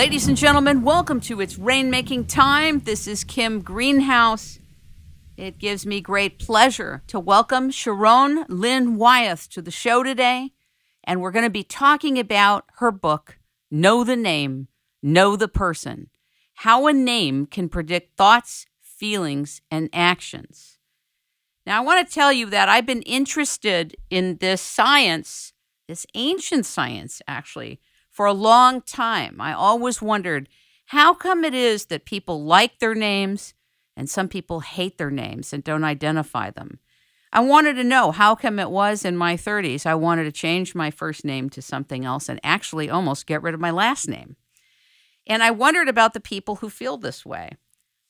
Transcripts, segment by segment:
Ladies and gentlemen, welcome to It's Rainmaking Time. This is Kim Greenhouse. It gives me great pleasure to welcome Sharón Lynn Wyeth to the show today. And we're going to be talking about her book, Know the Name, Know the Person, How a Name Can Predict Thoughts, Feelings, and Actions. Now, I want to tell you that I've been interested in this science, this ancient science, actually, for a long time. I always wondered, how come it is that people like their names and some people hate their names and don't identify them? I wanted to know how come it was in my 30s I wanted to change my first name to something else and actually almost get rid of my last name. And I wondered about the people who feel this way.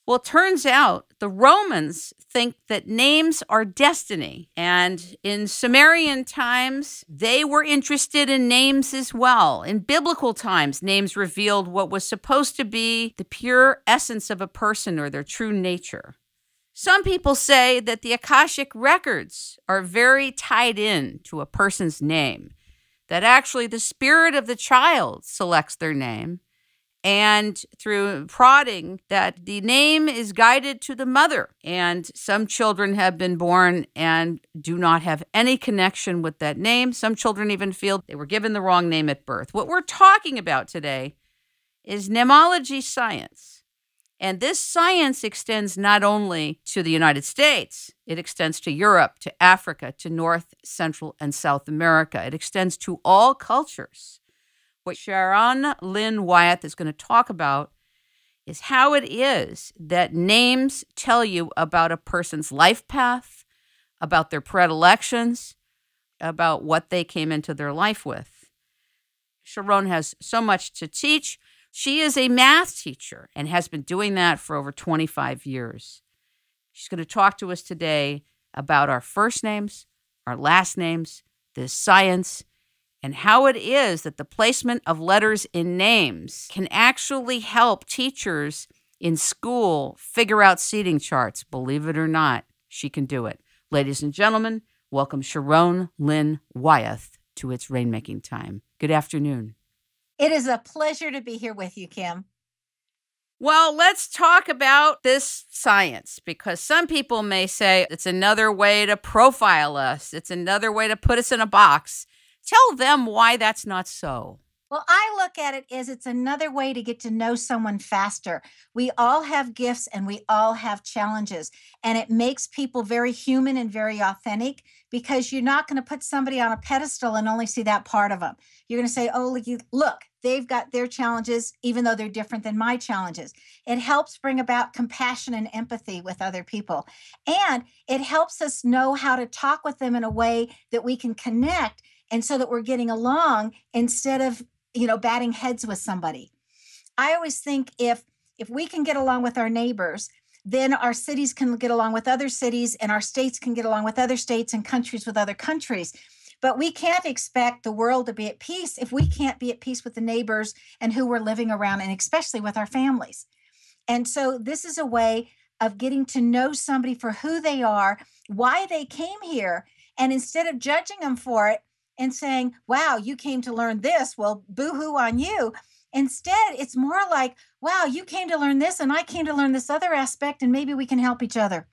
Well, it turns out the Romans think that names are destiny. And in Sumerian times, they were interested in names as well. In biblical times, names revealed what was supposed to be the pure essence of a person or their true nature. Some people say that the Akashic records are very tied in to a person's name, that actually the spirit of the child selects their name, and through prodding, that the name is guided to the mother. And some children have been born and do not have any connection with that name. Some children even feel they were given the wrong name at birth. What we're talking about today is Neimology Science. And this science extends not only to the United States, it extends to Europe, to Africa, to North, Central, and South America. It extends to all cultures. What Sharón Lynn Wyeth is going to talk about is how it is that names tell you about a person's life path, about their predilections, about what they came into their life with. Sharón has so much to teach. She is a math teacher and has been doing that for over 25 years. She's going to talk to us today about our first names, our last names, this science, and how it is that the placement of letters in names can actually help teachers in school figure out seating charts. Believe it or not, she can do it. Ladies and gentlemen, welcome Sharón Lynn Wyeth to It's Rainmaking Time. Good afternoon. It is a pleasure to be here with you, Kim. Well, let's talk about this science, because some people may say it's another way to profile us. It's another way to put us in a box. Tell them why that's not so. Well, I look at it as it's another way to get to know someone faster. We all have gifts and we all have challenges, and it makes people very human and very authentic, because you're not going to put somebody on a pedestal and only see that part of them. You're going to say, oh, look, they've got their challenges, even though they're different than my challenges. It helps bring about compassion and empathy with other people. And it helps us know how to talk with them in a way that we can connect, and so that we're getting along instead of, batting heads with somebody. I always think if we can get along with our neighbors, then our cities can get along with other cities, and our states can get along with other states, and countries with other countries. But we can't expect the world to be at peace if we can't be at peace with the neighbors and who we're living around, and especially with our families. And so this is a way of getting to know somebody for who they are, why they came here, and instead of judging them for it and saying, wow, you came to learn this, well, boo-hoo on you. Instead, it's more like, wow, you came to learn this and I came to learn this other aspect, and maybe we can help each other.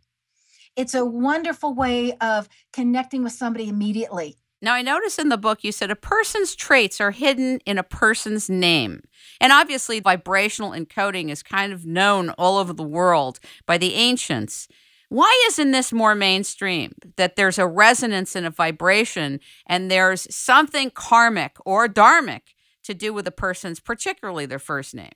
It's a wonderful way of connecting with somebody immediately. Now, I noticed in the book you said a person's traits are hidden in a person's name. And obviously, vibrational encoding is kind of known all over the world by the ancients. Why isn't this more mainstream, that there's a resonance and a vibration, and there's something karmic or dharmic to do with a person's, particularly their first name?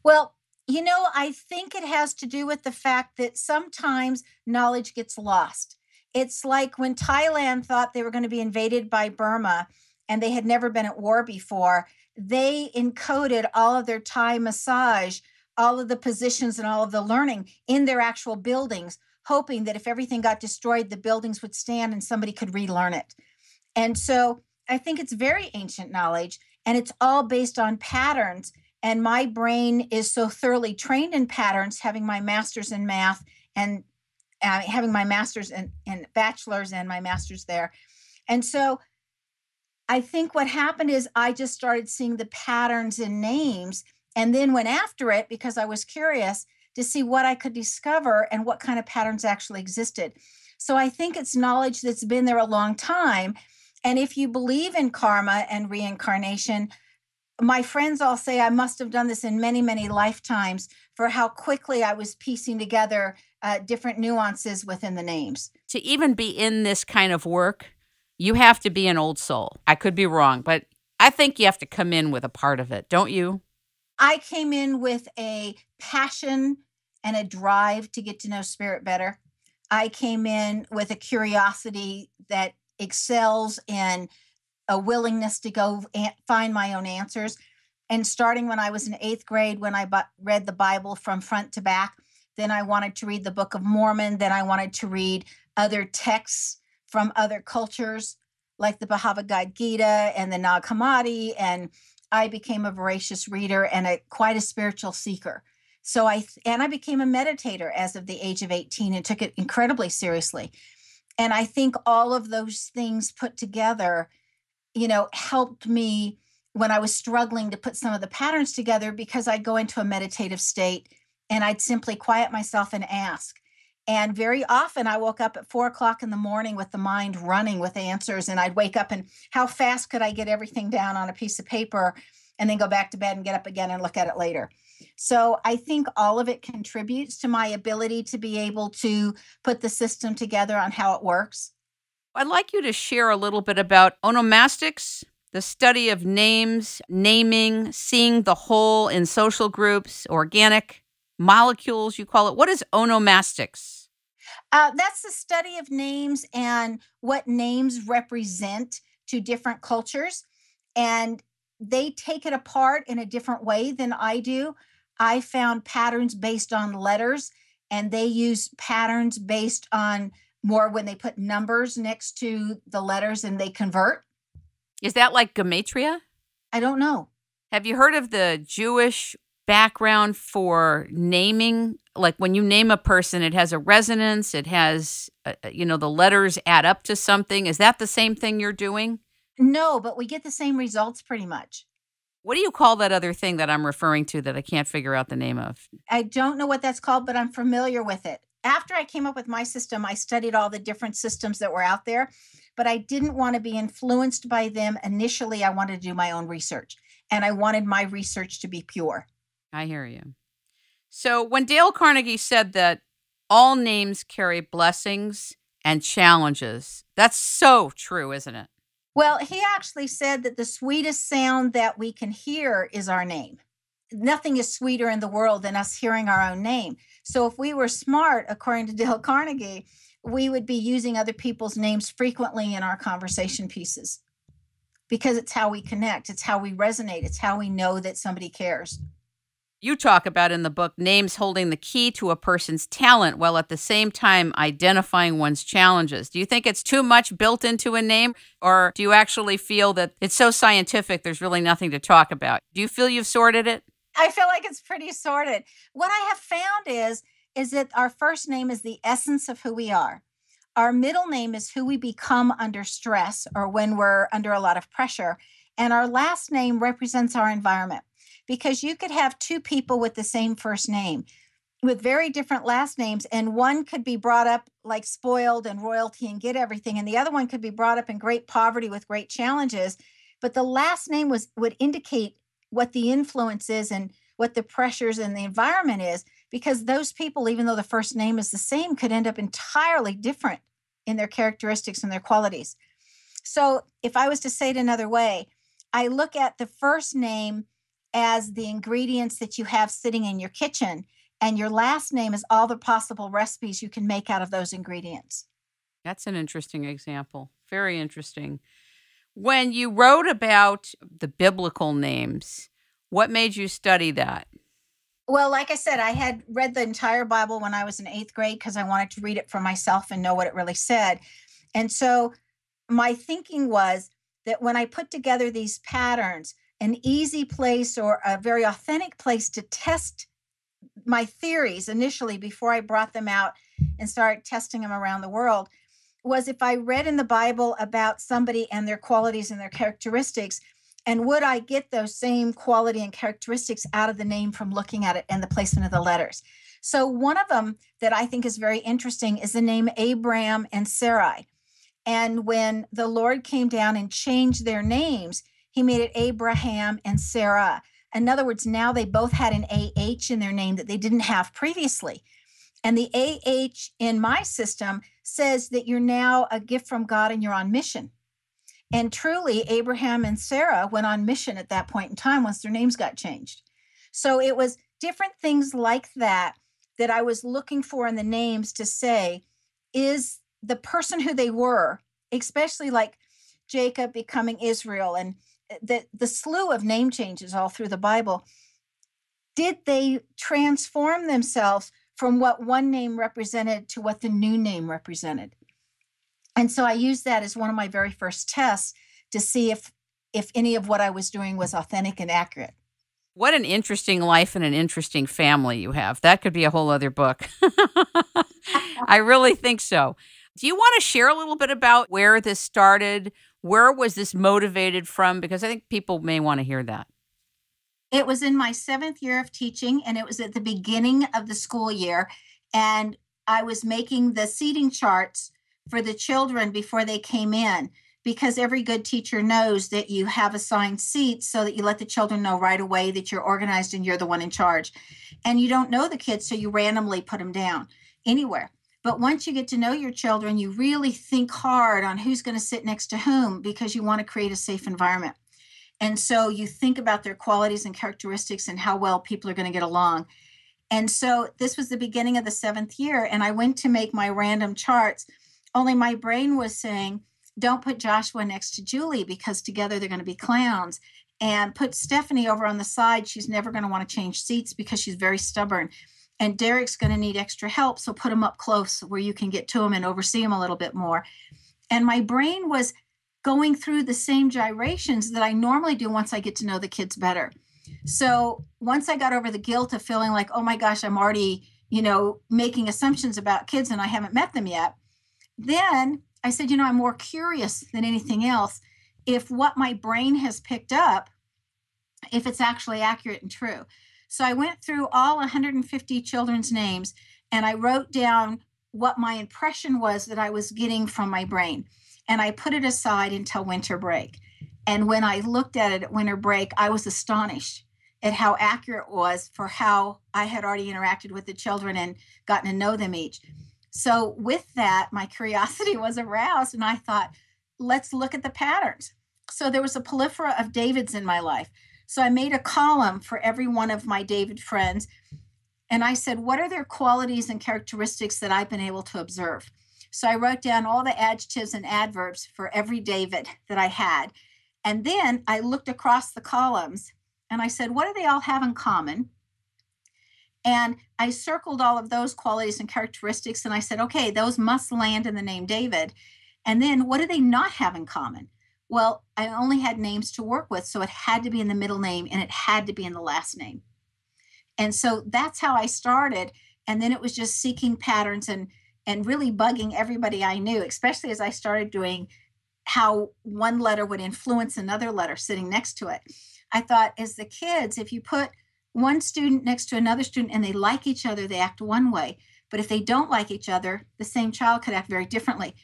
Well, I think it has to do with the fact that sometimes knowledge gets lost. It's like when Thailand thought they were going to be invaded by Burma and they had never been at war before, they encoded all of their Thai massage, all of the positions and all of the learning in their actual buildings, hoping that if everything got destroyed, the buildings would stand and somebody could relearn it. And so I think it's very ancient knowledge, and it's all based on patterns. And my brain is so thoroughly trained in patterns, having my master's in math and having my master's and bachelor's and my master's there. And so I think what happened is I just started seeing the patterns in names and then went after it because I was curious to see what I could discover and what kind of patterns actually existed. So I think it's knowledge that's been there a long time. And if you believe in karma and reincarnation, my friends all say I must have done this in many, many lifetimes for how quickly I was piecing together different nuances within the names. To even be in this kind of work, you have to be an old soul. I could be wrong, but I think you have to come in with a part of it, don't you? I came in with a passion and a drive to get to know spirit better. I came in with a curiosity that excels in a willingness to go find my own answers. And starting when I was in eighth grade, when I read the Bible from front to back, then I wanted to read the Book of Mormon. Then I wanted to read other texts from other cultures, like the Bhagavad Gita and the Nag Hammadi. And I became a voracious reader and quite a spiritual seeker. So I became a meditator as of the age of 18 and took it incredibly seriously. And I think all of those things put together, helped me when I was struggling to put some of the patterns together, because I'd go into a meditative state and I'd simply quiet myself and ask. And very often I woke up at 4 o'clock in the morning with the mind running with answers. And I'd wake up and how fast could I get everything down on a piece of paper and then go back to bed and get up again and look at it later. So I think all of it contributes to my ability to be able to put the system together on how it works. I'd like you to share a little bit about onomastics, the study of names, naming, seeing the whole in social groups, organic molecules, you call it. What is onomastics? That's the study of names and what names represent to different cultures. And they take it apart in a different way than I do. I found patterns based on letters, and they use patterns based on more when they put numbers next to the letters and they convert. Is that like gematria? I don't know. Have you heard of the Jewish background for naming? Like when you name a person, it has a resonance. It has, the letters add up to something. Is that the same thing you're doing? No, but we get the same results pretty much. What do you call that other thing that I'm referring to that I can't figure out the name of? I don't know what that's called, but I'm familiar with it. After I came up with my system, I studied all the different systems that were out there, but I didn't want to be influenced by them. Initially, I wanted to do my own research, and I wanted my research to be pure. I hear you. So when Dale Carnegie said that all names carry blessings and challenges, that's so true, isn't it? Well, he actually said that the sweetest sound that we can hear is our name. Nothing is sweeter in the world than us hearing our own name. So if we were smart, according to Dale Carnegie, we would be using other people's names frequently in our conversation pieces, because it's how we connect. It's how we resonate. It's how we know that somebody cares. You talk about in the book names holding the key to a person's talent while at the same time identifying one's challenges. Do you think it's too much built into a name, or do you actually feel that it's so scientific there's really nothing to talk about? Do you feel you've sorted it? I feel like it's pretty sorted. What I have found is that our first name is the essence of who we are. Our middle name is who we become under stress or when we're under a lot of pressure. And our last name represents our environment. Because you could have two people with the same first name with very different last names, and one could be brought up like spoiled and royalty and get everything, and the other one could be brought up in great poverty with great challenges. But the last name would indicate what the influence is and what the pressures and the environment is, because those people, even though the first name is the same, could end up entirely different in their characteristics and their qualities. So if I was to say it another way, I look at the first name as the ingredients that you have sitting in your kitchen, and your last name is all the possible recipes you can make out of those ingredients. That's an interesting example. Very interesting. When you wrote about the biblical names, what made you study that? Well, like I said, I had read the entire Bible when I was in eighth grade because I wanted to read it for myself and know what it really said. And so my thinking was that when I put together these patterns, an easy place or a very authentic place to test my theories initially before I brought them out and started testing them around the world was if I read in the Bible about somebody and their qualities and their characteristics, and would I get those same quality and characteristics out of the name from looking at it and the placement of the letters. So one of them that I think is very interesting is the name Abram and Sarai. And when the Lord came down and changed their names, he made it Abraham and Sarah. In other words, now they both had an AH in their name that they didn't have previously. And the AH in my system says that you're now a gift from God and you're on mission. And truly, Abraham and Sarah went on mission at that point in time once their names got changed. So it was different things like that that I was looking for in the names to say, is the person who they were, especially like Jacob becoming Israel and the slew of name changes all through the Bible, did they transform themselves from what one name represented to what the new name represented? And so I used that as one of my very first tests to see if any of what I was doing was authentic and accurate. What an interesting life and an interesting family you have. That could be a whole other book. I really think so. Do you want to share a little bit about where this started? Where was this motivated from? Because I think people may want to hear that. It was in my 7th year of teaching, and it was at the beginning of the school year. And I was making the seating charts for the children before they came in, because every good teacher knows that you have assigned seats so that you let the children know right away that you're organized and you're the one in charge. And you don't know the kids, so you randomly put them down anywhere. But once you get to know your children, you really think hard on who's going to sit next to whom, because you want to create a safe environment. And so you think about their qualities and characteristics and how well people are going to get along. And so this was the beginning of the 7th year, and I went to make my random charts, only my brain was saying, don't put Joshua next to Julie because together they're going to be clowns. And put Stephanie over on the side. She's never going to want to change seats because she's very stubborn. And Derek's going to need extra help, so put him up close where you can get to him and oversee him a little bit more. And my brain was going through the same gyrations that I normally do once I get to know the kids better. So once I got over the guilt of feeling like, oh my gosh, I'm already, making assumptions about kids and I haven't met them yet, then I said, I'm more curious than anything else if what my brain has picked up, if it's actually accurate and true. So I went through all 150 children's names and I wrote down what my impression was that I was getting from my brain. And I put it aside until winter break. And when I looked at it at winter break, I was astonished at how accurate it was for how I had already interacted with the children and gotten to know them each. So with that, my curiosity was aroused and I thought, let's look at the patterns. So there was a plethora of Davids in my life. So I made a column for every one of my David friends. And I said, what are their qualities and characteristics that I've been able to observe? So I wrote down all the adjectives and adverbs for every David that I had. And then I looked across the columns and I said, what do they all have in common? And I circled all of those qualities and characteristics. And I said, okay, those must land in the name David. And then what do they not have in common? Well, I only had names to work with. So it had to be in the middle name and it had to be in the last name. And so that's how I started. And then it was just seeking patterns and really bugging everybody I knew, especially as I started doing how one letter would influence another letter sitting next to it. I thought, as the kids, if you put one student next to another student and they like each other, they act one way. But if they don't like each other, the same child could act very differently.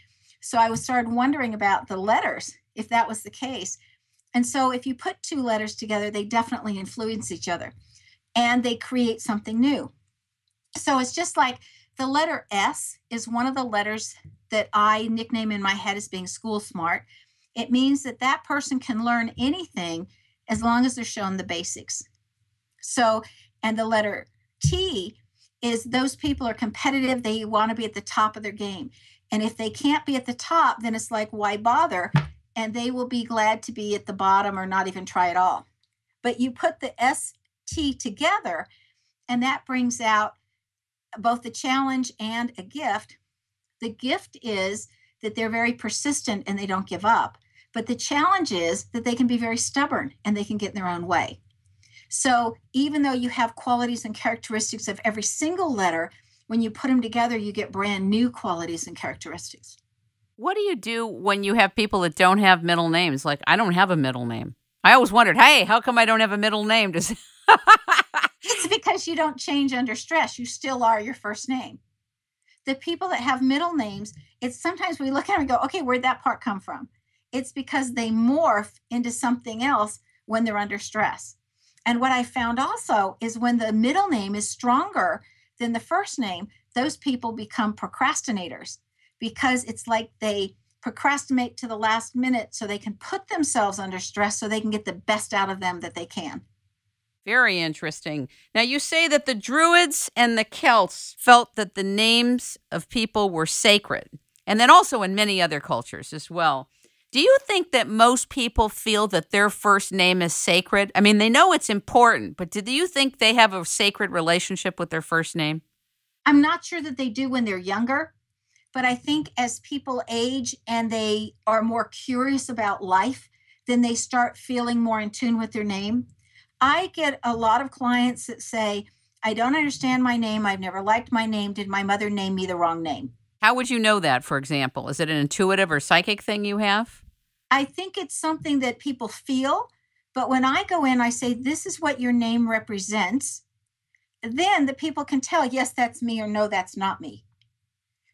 So I started wondering about the letters, if that was the case. And so if you put two letters together, they definitely influence each other and they create something new. So it's just like the letter S is one of the letters that I nickname in my head as being school smart. It means that that person can learn anything as long as they're shown the basics. So, and the letter T is those people are competitive. They want to be at the top of their game. And if they can't be at the top, then it's like, why bother? And they will be glad to be at the bottom or not even try at all. But you put the ST together, and that brings out both the challenge and a gift. The gift is that they're very persistent and they don't give up. But the challenge is that they can be very stubborn and they can get in their own way. So even though you have qualities and characteristics of every single letter, when you put them together, you get brand new qualities and characteristics. What do you do when you have people that don't have middle names? Like, I don't have a middle name. I always wondered, hey, how come I don't have a middle name? It's because you don't change under stress. You still are your first name. The people that have middle names, it's sometimes we look at them and go, okay, where'd that part come from? It's because they morph into something else when they're under stress. And what I found also is when the middle name is stronger than the first name, those people become procrastinators because it's like they procrastinate to the last minute so they can put themselves under stress so they can get the best out of them that they can. Very interesting. Now, you say that the Druids and the Celts felt that the names of people were sacred, and then also in many other cultures as well. Do you think that most people feel that their first name is sacred? I mean, they know it's important, but do you think they have a sacred relationship with their first name? I'm not sure that they do when they're younger, but I think as people age and they are more curious about life, then they start feeling more in tune with their name. I get a lot of clients that say, I don't understand my name. I've never liked my name. Did my mother name me the wrong name? How would you know that, for example? Is it an intuitive or psychic thing you have? I think it's something that people feel. But when I go in, I say, this is what your name represents. Then the people can tell, yes, that's me, or no, that's not me.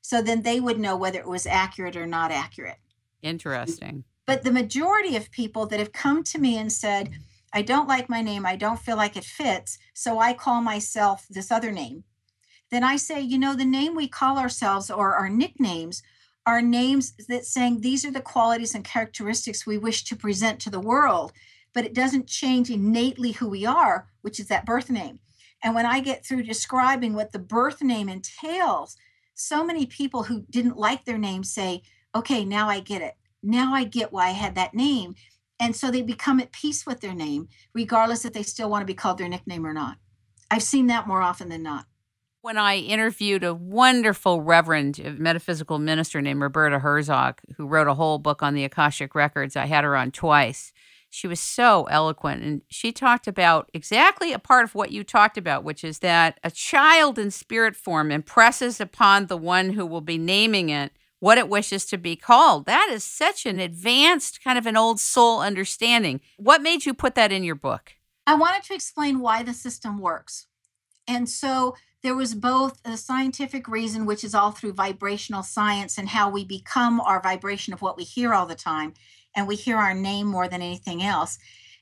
So then they would know whether it was accurate or not accurate. Interesting. But the majority of people that have come to me and said, I don't like my name, I don't feel like it fits, so I call myself this other name. Then I say, the name we call ourselves or our nicknames are names that saying these are the qualities and characteristics we wish to present to the world, but it doesn't change innately who we are, which is that birth name. And when I get through describing what the birth name entails, so many people who didn't like their name say, okay, now I get it. Now I get why I had that name. And so they become at peace with their name, regardless if they still want to be called their nickname or not. I've seen that more often than not. When I interviewed a wonderful reverend, metaphysical minister named Roberta Herzog, who wrote a whole book on the Akashic Records, I had her on twice. She was so eloquent, and she talked about exactly a part of what you talked about, which is that a child in spirit form impresses upon the one who will be naming it what it wishes to be called. That is such an advanced kind of an old soul understanding. What made you put that in your book? I wanted to explain why the system works. And so there was both a scientific reason, which is all through vibrational science and how we become our vibration of what we hear all the time. And we hear our name more than anything else.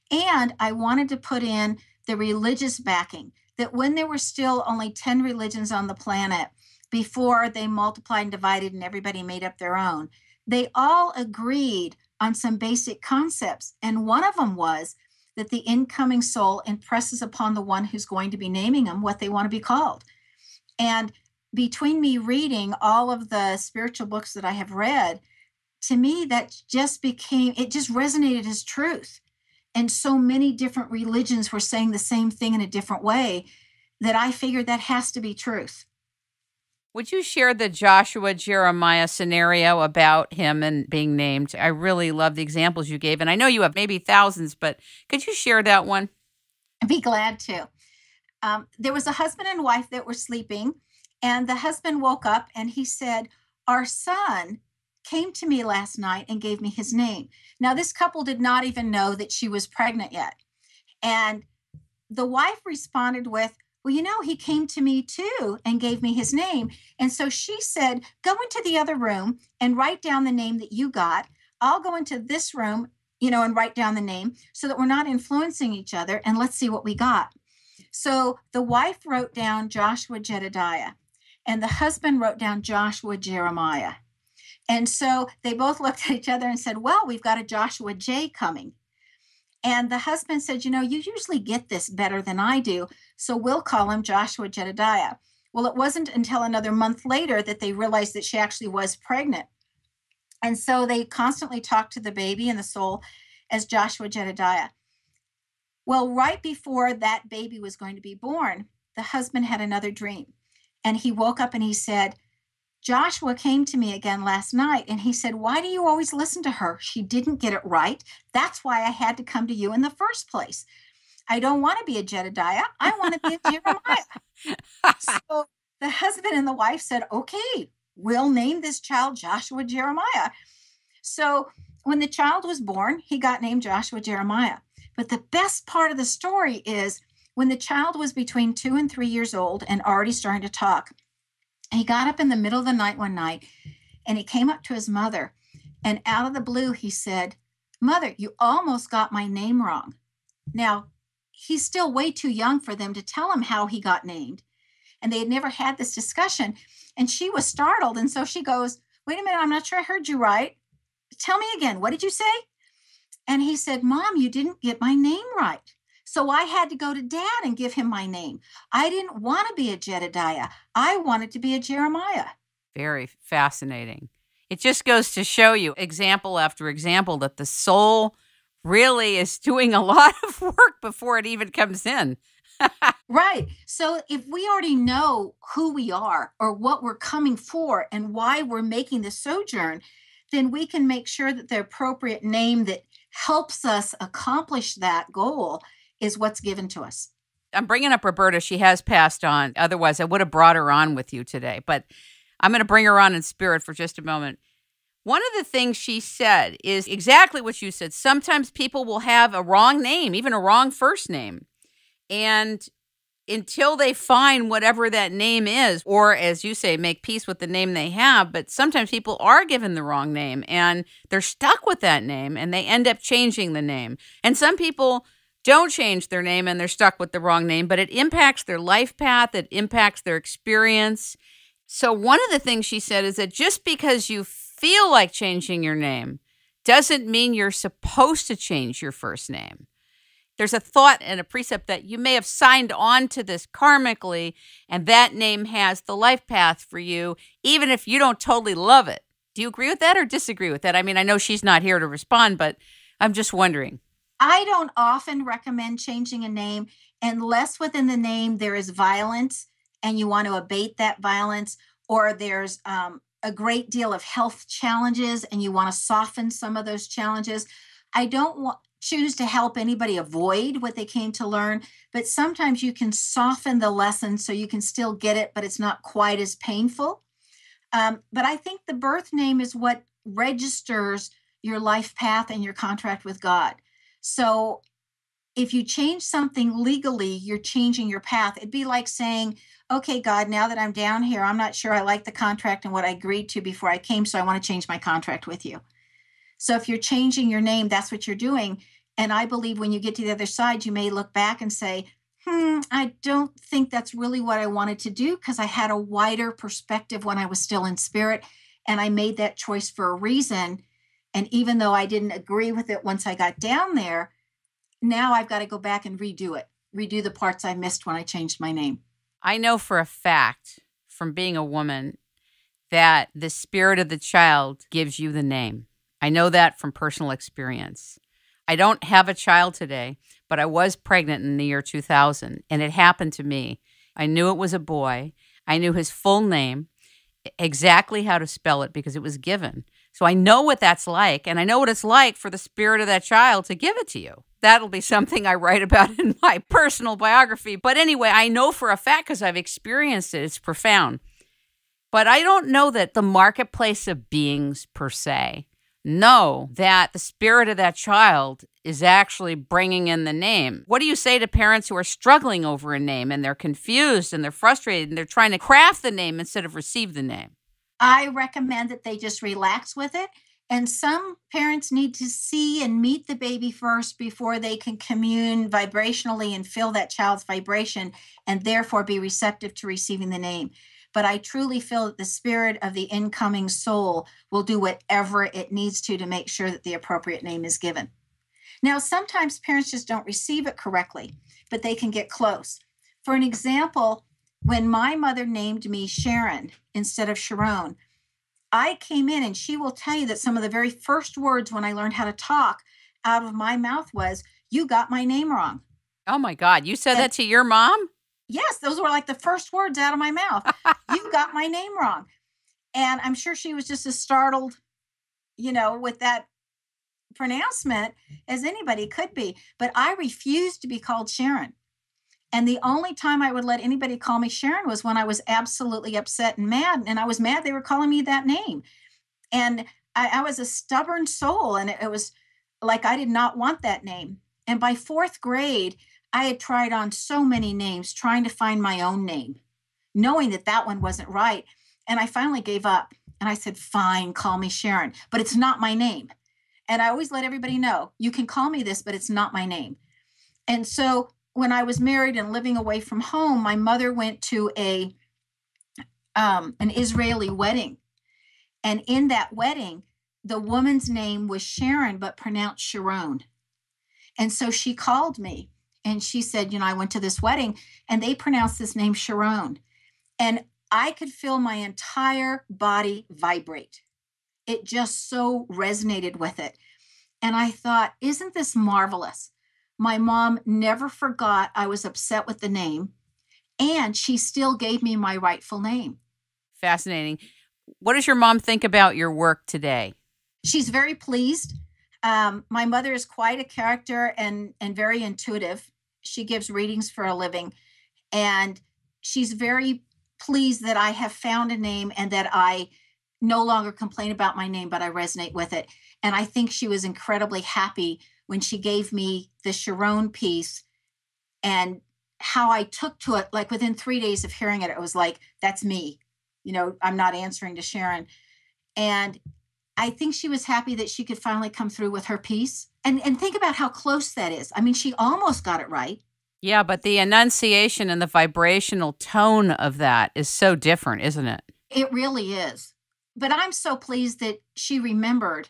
And I wanted to put in the religious backing, that when there were still only 10 religions on the planet, before they multiplied and divided and everybody made up their own, they all agreed on some basic concepts. And one of them was that the incoming soul impresses upon the one who's going to be naming them what they want to be called. And between me reading all of the spiritual books that I have read, to me, that just resonated as truth. And so many different religions were saying the same thing in a different way that I figured that has to be truth. Would you share the Joshua Jeremiah scenario about him and being named? I really love the examples you gave. And I know you have maybe thousands, but could you share that one? I'd be glad to. There was a husband and wife that were sleeping, and the husband woke up and he said, our son came to me last night and gave me his name. Now, this couple did not even know that she was pregnant yet. And the wife responded with, well, he came to me too and gave me his name. And so she said, go into the other room and write down the name that you got. I'll go into this room, and write down the name so that we're not influencing each other, and let's see what we got. So the wife wrote down Joshua Jedediah, and the husband wrote down Joshua Jeremiah. And so they both looked at each other and said, well, we've got a Joshua J coming. And the husband said, you usually get this better than I do, so we'll call him Joshua Jedediah. Well, it wasn't until another month later that they realized that she actually was pregnant. And so they constantly talked to the baby and the soul as Joshua Jedediah. Well, right before that baby was going to be born, the husband had another dream. And he woke up and he said, Joshua came to me again last night, and he said, why do you always listen to her? She didn't get it right. That's why I had to come to you in the first place. I don't want to be a Jedediah. I want to be a Jeremiah. So the husband and the wife said, okay, we'll name this child Joshua Jeremiah. So when the child was born, he got named Joshua Jeremiah. But the best part of the story is when the child was between 2 and 3 years old and already starting to talk, he got up in the middle of the night one night and he came up to his mother. And out of the blue, he said, "Mother, you almost got my name wrong." Now, he's still way too young for them to tell him how he got named. And they had never had this discussion. And she was startled. And so she goes, "Wait a minute, I'm not sure I heard you right. Tell me again, what did you say?" And he said, "Mom, you didn't get my name right. So I had to go to Dad and give him my name. I didn't want to be a Jedediah. I wanted to be a Jeremiah." Very fascinating. It just goes to show you, example after example, that the soul really is doing a lot of work before it even comes in. Right. So if we already know who we are or what we're coming for and why we're making the sojourn, then we can make sure that the appropriate name that helps us accomplish that goal is what's given to us. I'm bringing up Roberta. She has passed on. Otherwise, I would have brought her on with you today. But I'm going to bring her on in spirit for just a moment. One of the things she said is exactly what you said. Sometimes people will have a wrong name, even a wrong first name. And until they find whatever that name is, or as you say, make peace with the name they have, but sometimes people are given the wrong name and they're stuck with that name and they end up changing the name. And some people don't change their name and they're stuck with the wrong name, but it impacts their life path, it impacts their experience. So one of the things she said is that just because you feel like changing your name doesn't mean you're supposed to change your first name. There's a thought and a precept that you may have signed on to this karmically, and that name has the life path for you, even if you don't totally love it. Do you agree with that or disagree with that? I mean, I know she's not here to respond, but I'm just wondering. I don't often recommend changing a name unless within the name there is violence and you want to abate that violence, or there's a great deal of health challenges and you want to soften some of those challenges. I don't choose to help anybody avoid what they came to learn, but sometimes you can soften the lesson so you can still get it, but it's not quite as painful. But I think the birth name is what registers your life path and your contract with God. So if you change something legally, you're changing your path. It'd be like saying, "Okay, God, now that I'm down here, I'm not sure I like the contract and what I agreed to before I came, so I want to change my contract with you." So if you're changing your name, that's what you're doing. And I believe when you get to the other side, you may look back and say, I don't think that's really what I wanted to do because I had a wider perspective when I was still in spirit. And I made that choice for a reason. And even though I didn't agree with it once I got down there, now I've got to go back and redo it, redo the parts I missed when I changed my name. I know for a fact from being a woman that the spirit of the child gives you the name. I know that from personal experience. I don't have a child today, but I was pregnant in the year 2000, and it happened to me. I knew it was a boy. I knew his full name, exactly how to spell it because it was given. So I know what that's like, and I know what it's like for the spirit of that child to give it to you. That'll be something I write about in my personal biography. But anyway, I know for a fact because I've experienced it. It's profound. But I don't know that the marketplace of beings per se know that the spirit of that child is actually bringing in the name. What do you say to parents who are struggling over a name and they're confused and they're frustrated and they're trying to craft the name instead of receive the name? I recommend that they just relax with it. And some parents need to see and meet the baby first before they can commune vibrationally and feel that child's vibration and therefore be receptive to receiving the name. But I truly feel that the spirit of the incoming soul will do whatever it needs to make sure that the appropriate name is given. Now, sometimes parents just don't receive it correctly, but they can get close. For an example, when my mother named me Sharon instead of Sharón, I came in and she will tell you that some of the very first words when I learned how to talk out of my mouth was, "You got my name wrong." Oh my God, you said that to your mom? Yes, those were like the first words out of my mouth. "You got my name wrong." And I'm sure she was just as startled, with that pronouncement as anybody could be. But I refused to be called Sharon. And the only time I would let anybody call me Sharon was when I was absolutely upset and mad. And I was mad they were calling me that name. And I was a stubborn soul. And it was like I did not want that name. And by fourth grade, I had tried on so many names, trying to find my own name, knowing that that one wasn't right. And I finally gave up. And I said, fine, call me Sharon, but it's not my name. And I always let everybody know, you can call me this, but it's not my name. And so when I was married and living away from home, my mother went to an Israeli wedding. And in that wedding, the woman's name was Sharon, but pronounced Sharón. And so she called me and she said, I went to this wedding and they pronounced this name Sharón. And I could feel my entire body vibrate. It just so resonated with it. And I thought, isn't this marvelous? My mom never forgot I was upset with the name, and she still gave me my rightful name. Fascinating. What does your mom think about your work today? She's very pleased. My mother is quite a character and very intuitive. She gives readings for a living, and she's very pleased that I have found a name and that I no longer complain about my name, but I resonate with it. And I think she was incredibly happy when she gave me the Sharón piece and how I took to it. Like within 3 days of hearing it, it was like, that's me. I'm not answering to Sharon. And I think she was happy that she could finally come through with her piece. And think about how close that is. I mean, she almost got it right. Yeah, but the enunciation and the vibrational tone of that is so different, isn't it? It really is. But I'm so pleased that she remembered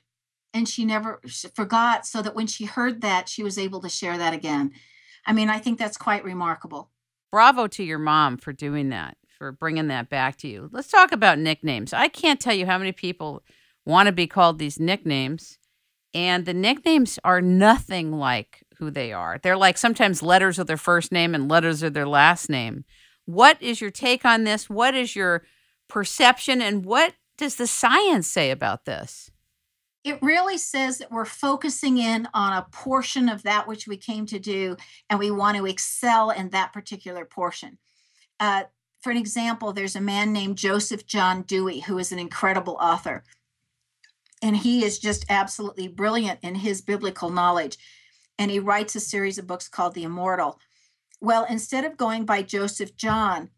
and she never forgot, so that when she heard that, she was able to share that again. I mean, I think that's quite remarkable. Bravo to your mom for doing that, for bringing that back to you. Let's talk about nicknames. I can't tell you how many people want to be called these nicknames, and the nicknames are nothing like who they are. They're like sometimes letters of their first name and letters of their last name. What is your take on this? What is your perception, and what does the science say about this? It really says that we're focusing in on a portion of that which we came to do, and we want to excel in that particular portion. For an example, there's a man named Joseph John Dewey, who is an incredible author. And he is just absolutely brilliant in his biblical knowledge. And he writes a series of books called The Immortal. Well, instead of going by Joseph John,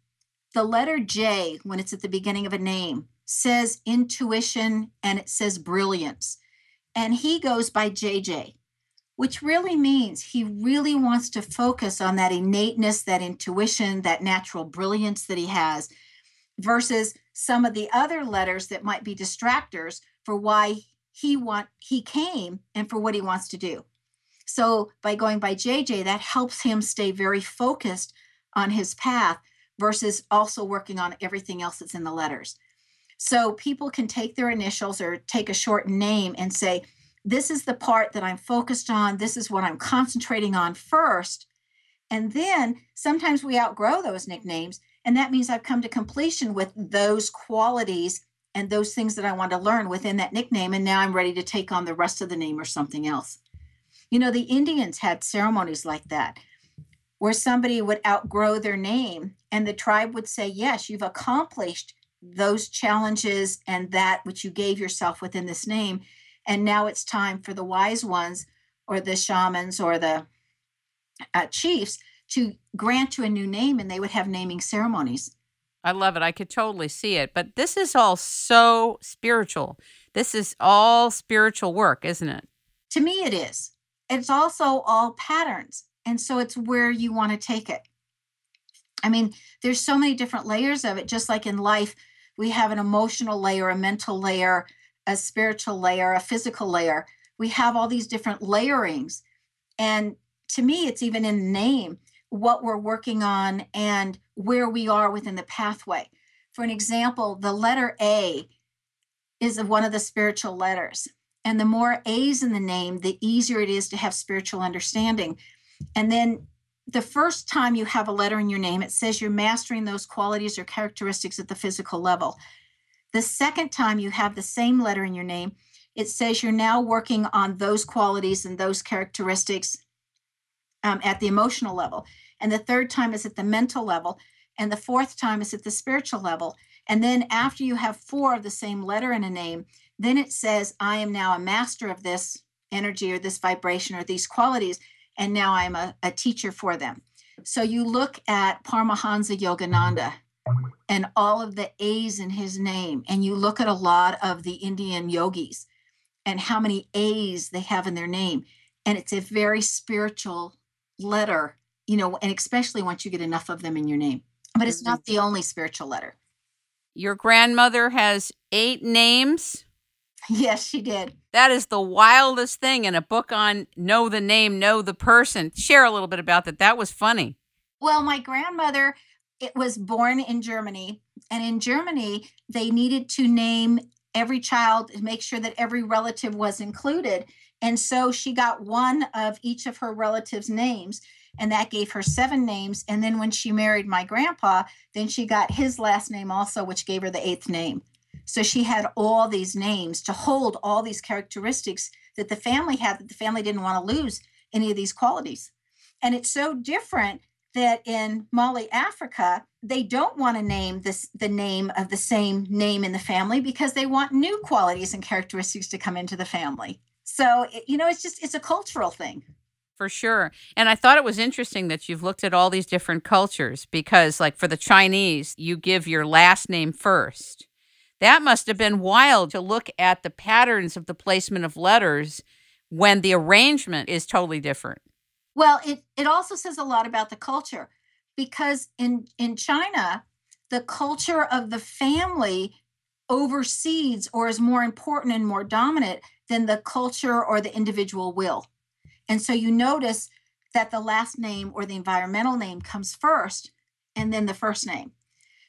the letter J, when it's at the beginning of a name, says intuition and it says brilliance. And he goes by JJ, which really means he really wants to focus on that innateness, that intuition, that natural brilliance that he has, versus some of the other letters that might be distractors for why he came and for what he wants to do. So by going by JJ, that helps him stay very focused on his path versus also working on everything else that's in the letters. So people can take their initials or take a short name and say, this is the part that I'm focused on. This is what I'm concentrating on first. And then sometimes we outgrow those nicknames. And that means I've come to completion with those qualities and those things that I want to learn within that nickname. And now I'm ready to take on the rest of the name or something else. The Indians had ceremonies like that, where somebody would outgrow their name and the tribe would say, yes, you've accomplished those challenges and that which you gave yourself within this name. And now it's time for the wise ones or the shamans or the chiefs to grant you a new name, and they would have naming ceremonies. I love it. I could totally see it. But this is all so spiritual. This is all spiritual work, isn't it? To me, it is. It's also all patterns. And so it's where you want to take it. I mean, there's so many different layers of it. Just like in life, we have an emotional layer, a mental layer, a spiritual layer, a physical layer. We have all these different layerings. And to me, it's even in the name, what we're working on and where we are within the pathway. For an example, the letter A is one of the spiritual letters. And the more A's in the name, the easier it is to have spiritual understanding. And then the first time you have a letter in your name, it says you're mastering those qualities or characteristics at the physical level. The second time you have the same letter in your name, it says you're now working on those qualities and those characteristics at the emotional level. And the third time is at the mental level. And the fourth time is at the spiritual level. And then after you have 4 of the same letter in a name, then it says, I am now a master of this energy or this vibration or these qualities. And now I'm a teacher for them. So you look at Paramahansa Yogananda and all of the A's in his name, and you look at a lot of the Indian yogis and how many A's they have in their name. And it's a very spiritual letter, and especially once you get enough of them in your name. But it's not the only spiritual letter. Your grandmother has 8 names? Yes, she did. That is the wildest thing in a book on know the name, know the person. Share a little bit about that. That was funny. Well, my grandmother, it was born in Germany. And in Germany, they needed to name every child and make sure that every relative was included. And so she got one of each of her relatives' names. And that gave her 7 names. And then when she married my grandpa, then she got his last name also, which gave her the 8th name. So she had all these names to hold all these characteristics that the family had, that the family didn't want to lose any of these qualities. And it's so different that in Mali, Africa, they don't want to name the name of the same name in the family because they want new qualities and characteristics to come into the family. So, it's a cultural thing. For sure. And I thought it was interesting that you've looked at all these different cultures because, like, for the Chinese, you give your last name first. That must have been wild to look at the patterns of the placement of letters when the arrangement is totally different. Well, it also says a lot about the culture because in China, the culture of the family oversees or is more important and more dominant than the culture or the individual will. And so you notice that the last name or the environmental name comes first and then the first name.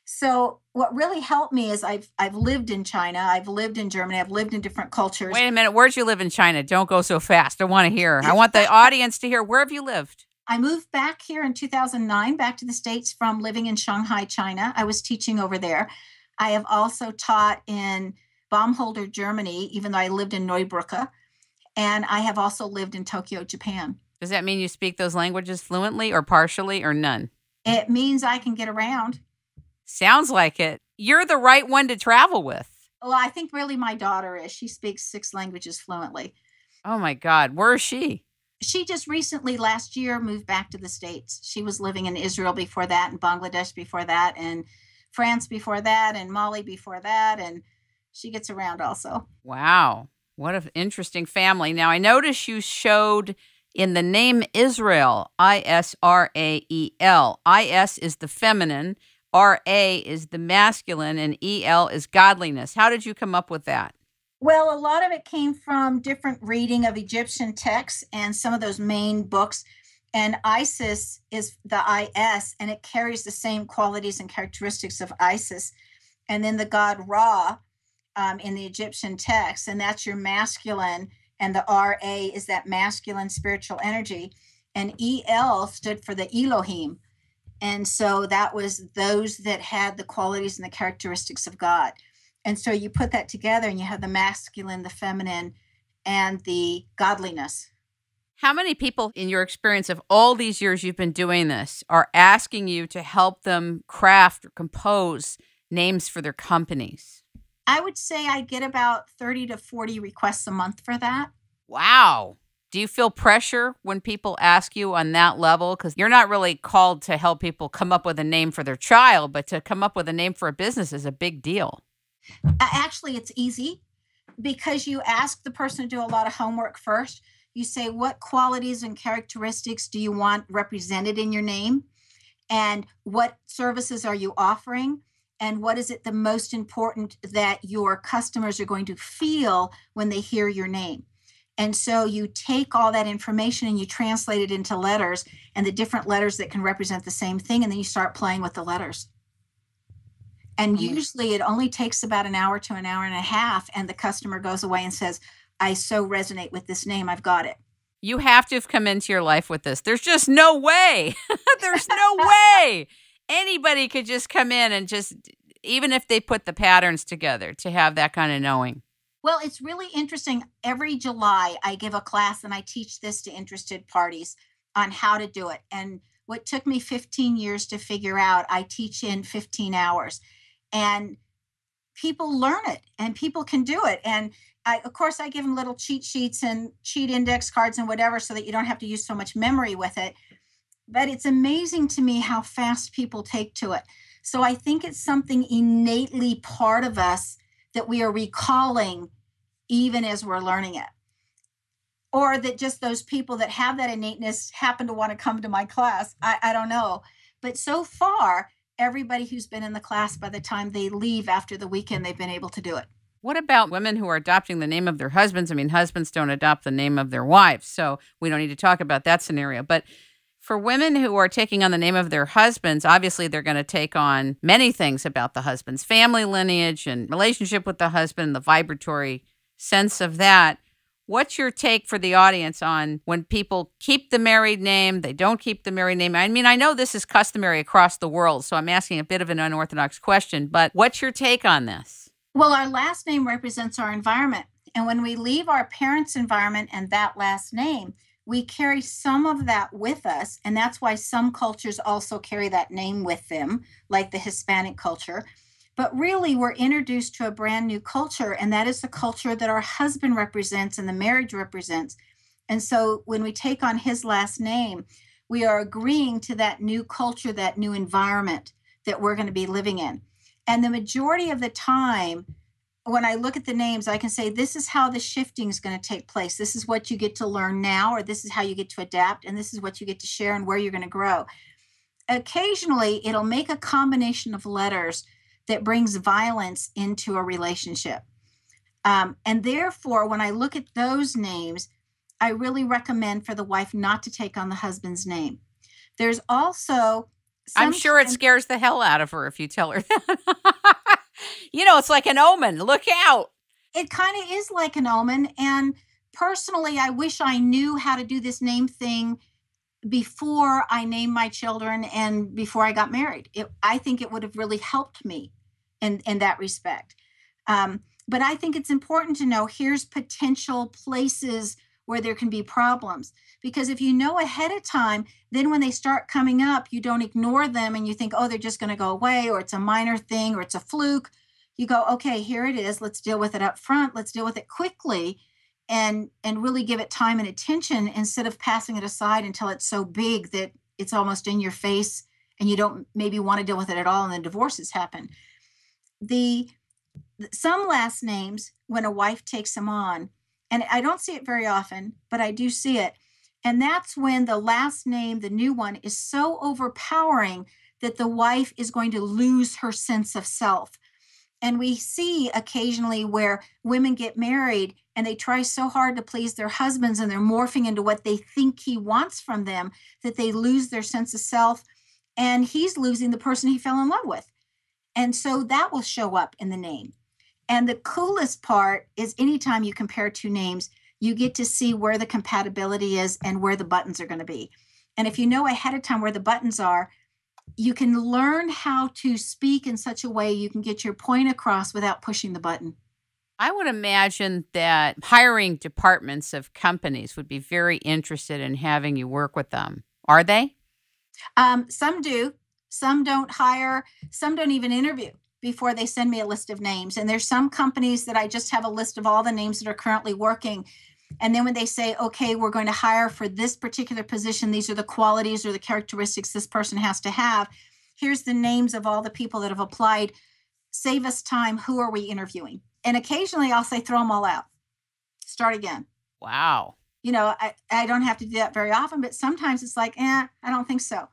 So what really helped me is I've lived in China, I've lived in Germany, I've lived in different cultures. Wait a minute, where'd you live in China? Don't go so fast. I want to hear. I want the audience to hear. Where have you lived? I moved back here in 2009, back to the States from living in Shanghai, China. I was teaching over there. I have also taught in Baumholder, Germany, even though I lived in Neubrücke. And I have also lived in Tokyo, Japan. Does that mean you speak those languages fluently or partially or none? It means I can get around. Sounds like it. You're the right one to travel with. Well, I think really my daughter is. She speaks 6 languages fluently. Oh, my God. Where is she? She just recently, last year, moved back to the States. She was living in Israel before that, and Bangladesh before that, and France before that, and Mali before that, and she gets around also. Wow. What an interesting family. Now, I noticed you showed in the name Israel, Israel. Is is the feminine, RA is the masculine, and EL is godliness. How did you come up with that? Well, a lot of it came from different reading of Egyptian texts and some of those main books. And Isis is the IS, and it carries the same qualities and characteristics of Isis. And then the god Ra in the Egyptian text, and that's your masculine. And the RA is that masculine spiritual energy. And EL stood for the Elohim. And so that was those that had the qualities and the characteristics of God. And so you put that together and you have the masculine, the feminine, and the godliness. How many people in your experience of all these years you've been doing this are asking you to help them craft or compose names for their companies? I would say I get about 30 to 40 requests a month for that. Wow. Do you feel pressure when people ask you on that level? Because you're not really called to help people come up with a name for their child, but to come up with a name for a business is a big deal. Actually, it's easy because you ask the person to do a lot of homework first. You say, what qualities and characteristics do you want represented in your name? And what services are you offering? And what is it the most important that your customers are going to feel when they hear your name? And so you take all that information and you translate it into letters and the different letters that can represent the same thing. And then you start playing with the letters. And usually it only takes about an hour to an hour and a half. And the customer goes away and says, I so resonate with this name. I've got it. You have to have come into your life with this. There's just no way. There's no way anybody could just come in and just, even if they put the patterns together, to have that kind of knowing. Well, it's really interesting. Every July, I give a class and I teach this to interested parties on how to do it. And what took me 15 years to figure out, I teach in 15 hours. And people learn it and people can do it. And of course, I give them little cheat sheets and cheat index cards and whatever so that you don't have to use so much memory with it. But it's amazing to me how fast people take to it. So I think it's something innately part of us that we are recalling even as we're learning it. Or that just those people that have that innateness happen to want to come to my class. I don't know. But so far, everybody who's been in the class, by the time they leave after the weekend, they've been able to do it. What about women who are adopting the name of their husbands? I mean, husbands don't adopt the name of their wives, so we don't need to talk about that scenario. But for women who are taking on the name of their husbands, obviously they're going to take on many things about the husband's family lineage and relationship with the husband, the vibratory sense of that. What's your take for the audience on when people keep the married name, they don't keep the married name? I mean, I know this is customary across the world, so I'm asking a bit of an unorthodox question, but what's your take on this? Well, our last name represents our environment. And when we leave our parents' environment and that last name, we carry some of that with us. And that's why some cultures also carry that name with them, like the Hispanic culture. But really, we're introduced to a brand new culture, and that is the culture that our husband represents and the marriage represents. And so when we take on his last name, we are agreeing to that new culture, that new environment that we're going to be living in. And the majority of the time, when I look at the names, I can say, this is how the shifting is going to take place. This is what you get to learn now, or this is how you get to adapt, and this is what you get to share and where you're going to grow. Occasionally, it'll make a combination of letters that brings violence into a relationship. And therefore, when I look at those names, I really recommend for the wife not to take on the husband's name. There's also... I'm sure it scares the hell out of her if you tell her that. It's like an omen. Look out. It kind of is like an omen. And personally, I wish I knew how to do this name thing before I named my children and before I got married. I think it would have really helped me in that respect. But I think it's important to know here's potential places where there can be problems. Because if you know ahead of time, then when they start coming up, you don't ignore them and you think, oh, they're just going to go away, or it's a minor thing, or it's a fluke. You go, okay, here it is. Let's deal with it up front. Let's deal with it quickly and really give it time and attention instead of passing it aside until it's so big that it's almost in your face and you don't maybe want to deal with it at all, and then divorces happen. Some last names, when a wife takes them on, and I don't see it very often, but I do see it. And that's when the last name, the new one, is so overpowering that the wife is going to lose her sense of self. And we see occasionally where women get married and they try so hard to please their husbands and they're morphing into what they think he wants from them that they lose their sense of self, and he's losing the person he fell in love with. And so that will show up in the name. And the coolest part is anytime you compare two names, you get to see where the compatibility is and where the buttons are going to be. And if you know ahead of time where the buttons are, you can learn how to speak in such a way you can get your point across without pushing the button. I would imagine that hiring departments of companies would be very interested in having you work with them. Are they? Some do. Some don't hire. Some don't even interview before they send me a list of names. And there's some companies that I just have a list of all the names that are currently working. And then when they say, okay, we're going to hire for this particular position, these are the qualities or the characteristics this person has to have. Here's the names of all the people that have applied. Save us time. Who are we interviewing? And occasionally I'll say, throw them all out. Start again. Wow. I don't have to do that very often, but sometimes it's like, I don't think so.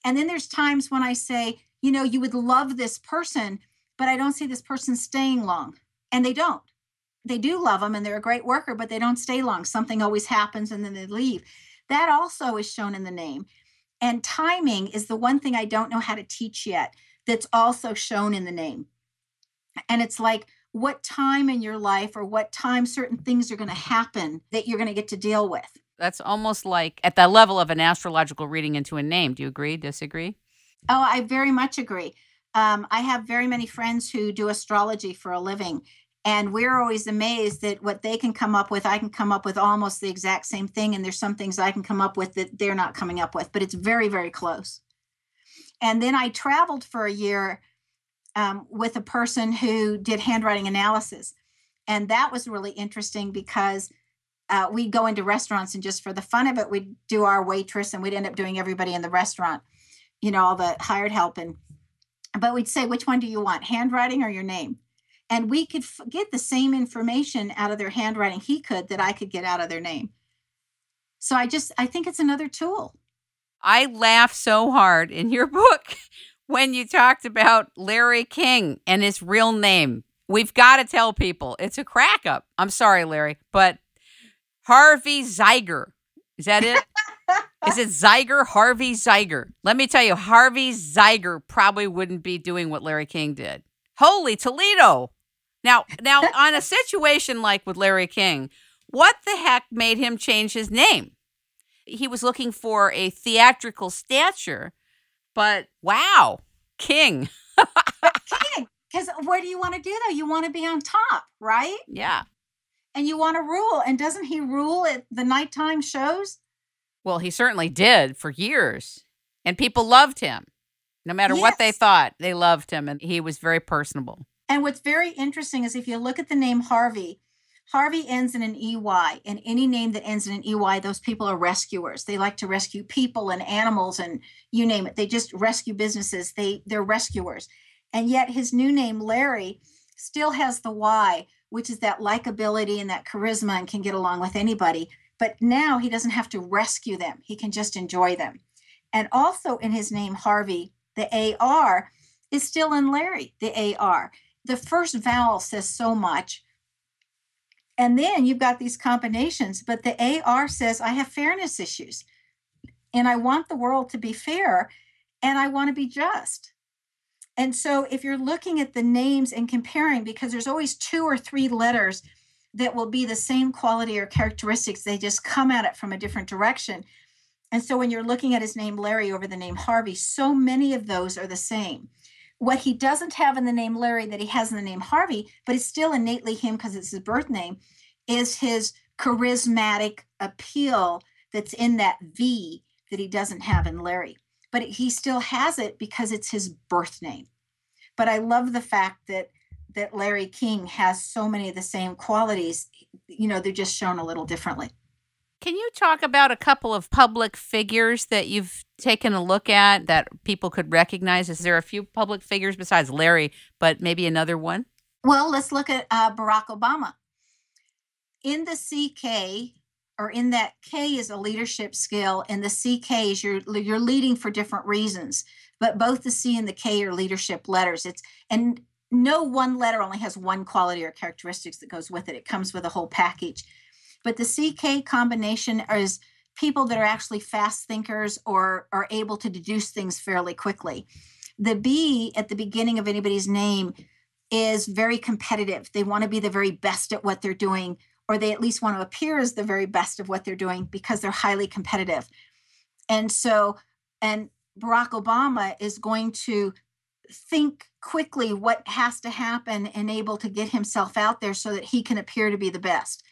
And then there's times when I say, you would love this person, but I don't see this person staying long. And they don't. They do love them and they're a great worker, but they don't stay long. Something always happens and then they leave. That also is shown in the name. And timing is the one thing I don't know how to teach yet that's also shown in the name. And it's like what time in your life or what time certain things are going to happen that you're going to get to deal with. That's almost like at the level of an astrological reading into a name. Do you agree, disagree? Oh, I very much agree. I have very many friends who do astrology for a living. And we're always amazed that what they can come up with, I can come up with almost the exact same thing. And there's some things I can come up with that they're not coming up with, but it's very, very close. And then I traveled for a year with a person who did handwriting analysis. And that was really interesting because we'd go into restaurants and just for the fun of it, we'd do our waitress and we'd end up doing everybody in the restaurant, all the hired help. But we'd say, which one do you want, handwriting or your name? And we could get the same information out of their handwriting he could that I could get out of their name. So I think it's another tool. I laughed so hard in your book when you talked about Larry King and his real name. We've got to tell people it's a crack up. I'm sorry, Larry, but Harvey Zeiger. Is that it? Is it Zeiger? Harvey Zeiger. Let me tell you, Harvey Zeiger probably wouldn't be doing what Larry King did. Holy Toledo. Now, on a situation like with Larry King, what the heck made him change his name? He was looking for a theatrical stature, but wow, King. King, because what do you want to do, though? You want to be on top, right? Yeah. And you want to rule. And doesn't he rule at the nighttime shows? Well, he certainly did for years. And people loved him. No matter what they thought, they loved him. And he was very personable. And what's very interesting is if you look at the name Harvey, Harvey ends in an EY. And any name that ends in an EY, those people are rescuers. They like to rescue people and animals and you name it. They just rescue businesses. They're rescuers. And yet his new name, Larry, still has the Y, which is that likability and that charisma and can get along with anybody. But now he doesn't have to rescue them. He can just enjoy them. And also in his name, Harvey, the AR is still in Larry, the AR. The first vowel says so much. And then you've got these combinations, but the AR says, I have fairness issues. And I want the world to be fair, and I want to be just. And so if you're looking at the names and comparing, because there's always 2 or 3 letters that will be the same quality or characteristics, they just come at it from a different direction. And so when you're looking at his name Larry over the name Harvey, so many of those are the same. What he doesn't have in the name Larry that he has in the name Harvey, but it's still innately him because it's his birth name, is his charismatic appeal that's in that V that he doesn't have in Larry. But he still has it because it's his birth name. But I love the fact that Larry King has so many of the same qualities. They're just shown a little differently. Can you talk about a couple of public figures that you've taken a look at that people could recognize? Is there a few public figures besides Larry, but maybe another one? Well, let's look at Barack Obama. In the CK, or in that K is a leadership skill, and the CK is you're leading for different reasons. But both the C and the K are leadership letters. And no one letter only has one quality or characteristics that goes with it. It comes with a whole package. But the CK combination is people that are actually fast thinkers or are able to deduce things fairly quickly. The B at the beginning of anybody's name is very competitive. They want to be the very best at what they're doing, or they at least want to appear as the very best of what they're doing because they're highly competitive. And Barack Obama is going to think quickly what has to happen and able to get himself out there so that he can appear to be the best.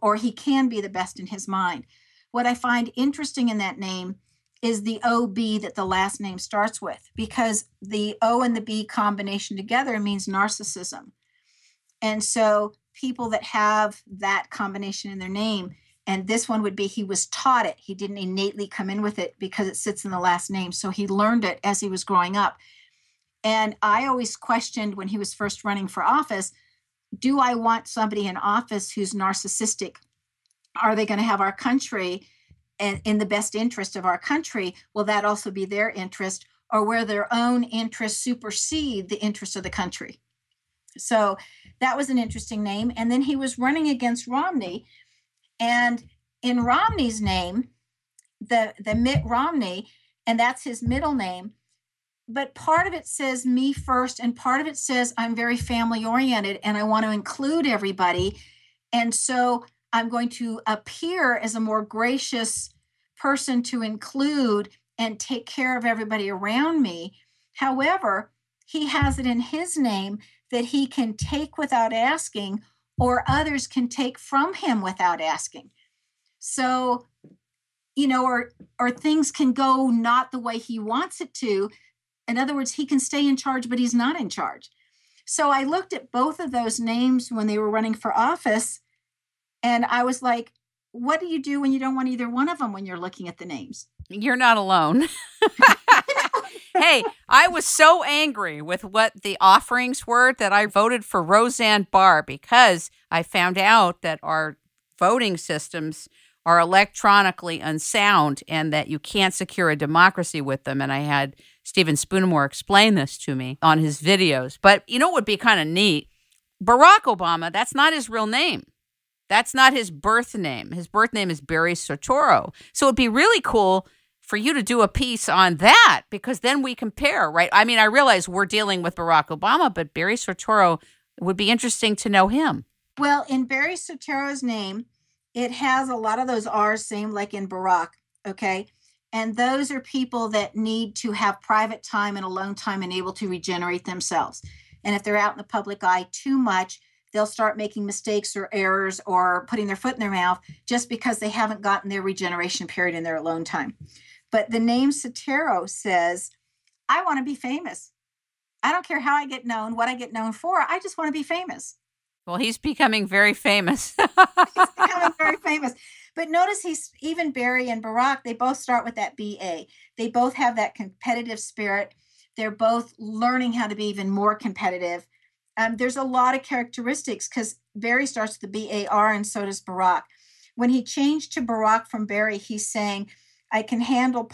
Or he can be the best in his mind. What I find interesting in that name is the OB that the last name starts with, because the O and the B combination together means narcissism. And so people that have that combination in their name, and this one would be he was taught it. He didn't innately come in with it because it sits in the last name. So he learned it as he was growing up. And I always questioned when he was first running for office, do I want somebody in office who's narcissistic? Are they going to have our country in the best interest of our country? Will that also be their interest, or where their own interests supersede the interests of the country? So that was an interesting name. And then he was running against Romney. And in Romney's name, the Mitt Romney, and that's his middle name, but part of it says me first, and part of it says I'm very family oriented and I want to include everybody. And so I'm going to appear as a more gracious person to include and take care of everybody around me. However, he has it in his name that he can take without asking, or others can take from him without asking. So, or things can go not the way he wants it to. In other words, he can stay in charge, but he's not in charge. So I looked at both of those names when they were running for office, and I was like, what do you do when you don't want either one of them when you're looking at the names? You're not alone. Hey, I was so angry with what the offerings were that I voted for Roseanne Barr because I found out that our voting systems are electronically unsound and that you can't secure a democracy with them. And I had Stephen Spoonamore explain this to me on his videos. But you know what would be kind of neat? Barack Obama, that's not his real name. That's not his birth name. His birth name is Barry Soetoro. So it'd be really cool for you to do a piece on that, because then we compare, right? I mean, I realize we're dealing with Barack Obama, but Barry Soetoro, it would be interesting to know him. Well, in Barry Soetoro's name, it has a lot of those R's, same like in Barack, okay? And those are people that need to have private time and alone time and able to regenerate themselves. And if they're out in the public eye too much, they'll start making mistakes or errors or putting their foot in their mouth just because they haven't gotten their regeneration period in their alone time. But the name Soetoro says, I want to be famous. I don't care how I get known, what I get known for. I just want to be famous. Well, he's becoming very famous. He's becoming very famous. But notice even Barry and Barack, they both start with that BA. They both have that competitive spirit. They're both learning how to be even more competitive. There's a lot of characteristics because Barry starts with the BAR and so does Barack. When he changed to Barack from Barry, he's saying, I can handle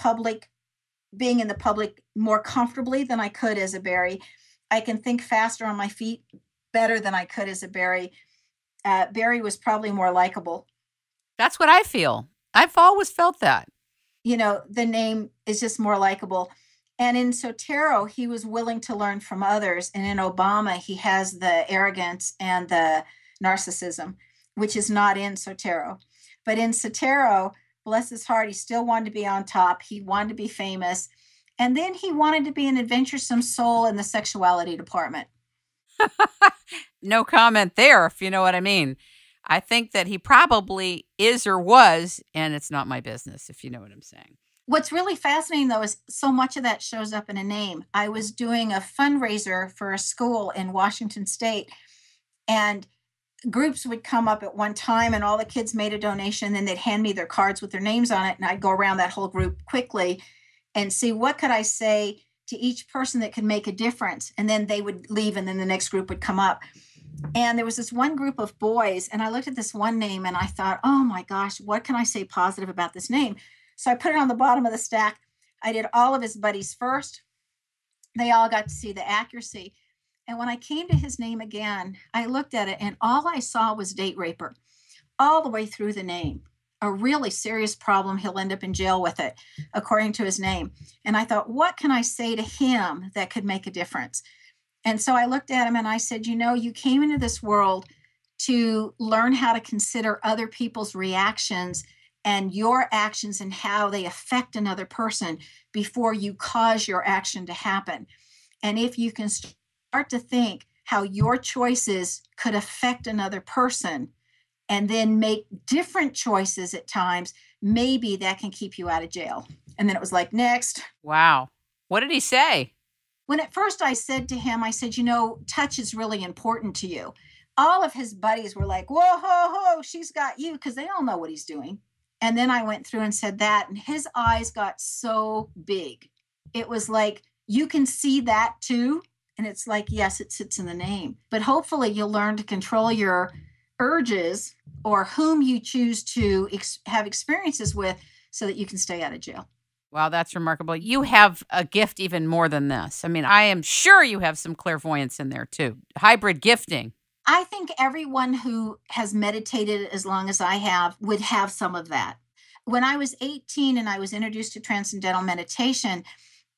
being in the public more comfortably than I could as a Barry. I can think faster on my feet better than I could as a Barry. Barry was probably more likable. That's what I feel. I've always felt that. The name is just more likable. And in Soetoro, he was willing to learn from others. And in Obama, he has the arrogance and the narcissism, which is not in Soetoro. But in Soetoro, bless his heart, he still wanted to be on top. He wanted to be famous. And then he wanted to be an adventuresome soul in the sexuality department. No comment there, if you know what I mean. I think that he probably is or was, and it's not my business, if you know what I'm saying. What's really fascinating, though, is so much of that shows up in a name. I was doing a fundraiser for a school in Washington State, and groups would come up at one time, and all the kids made a donation, and they'd hand me their cards with their names on it, and I'd go around that whole group quickly and see what could I say to each person that could make a difference. And then they would leave, and then the next group would come up. And there was this one group of boys, and I looked at this one name, and I thought, oh my gosh, what can I say positive about this name? So I put it on the bottom of the stack. I did all of his buddies first. They all got to see the accuracy. And when I came to his name again, I looked at it, and all I saw was date raper all the way through the name. A really serious problem. He'll end up in jail with it, according to his name. And I thought, what can I say to him that could make a difference? And so I looked at him and I said, you came into this world to learn how to consider other people's reactions and your actions and how they affect another person before you cause your action to happen. And if you can start to think how your choices could affect another person and then make different choices at times, maybe that can keep you out of jail. And then it was like, next. Wow. What did he say? When at first I said to him, I said, touch is really important to you. All of his buddies were like, whoa, ho, ho, she's got you, because they all know what he's doing. And then I went through and said that, and his eyes got so big. It was like, you can see that too. And it's like, yes, it sits in the name. But hopefully you'll learn to control your urges or whom you choose to have experiences with so that you can stay out of jail. Wow, that's remarkable. You have a gift even more than this. I mean, I am sure you have some clairvoyance in there too. Hybrid gifting. I think everyone who has meditated as long as I have would have some of that. When I was 18 and I was introduced to transcendental meditation,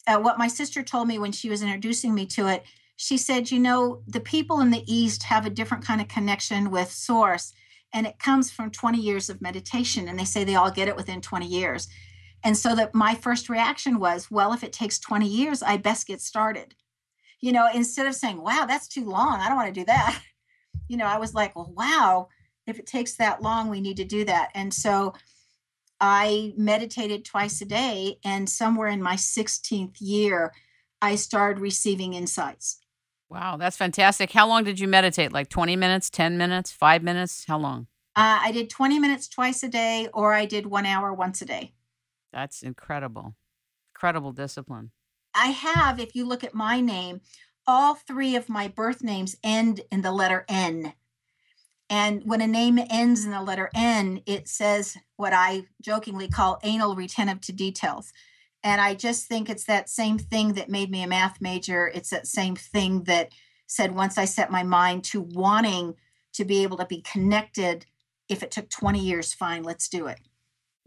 what my sister told me when she was introducing me to it, she said, the people in the East have a different kind of connection with Source, and it comes from 20 years of meditation, and they say they all get it within 20 years. And so that my first reaction was, well, if it takes 20 years, I best get started. Instead of saying, wow, that's too long, I don't want to do that. I was like, well, wow, if it takes that long, we need to do that. And so I meditated twice a day, and somewhere in my 16th year, I started receiving insights. Wow, that's fantastic. How long did you meditate? Like 20 minutes, 10 minutes, 5 minutes? How long? I did 20 minutes twice a day, or I did 1 hour once a day. That's incredible. Incredible discipline. I have, if you look at my name, all three of my birth names end in the letter N. And when a name ends in the letter N, it says what I jokingly call anal retentive to details. And I just think it's that same thing that made me a math major. It's that same thing that said once I set my mind to wanting to be able to be connected, if it took 20 years, fine, let's do it.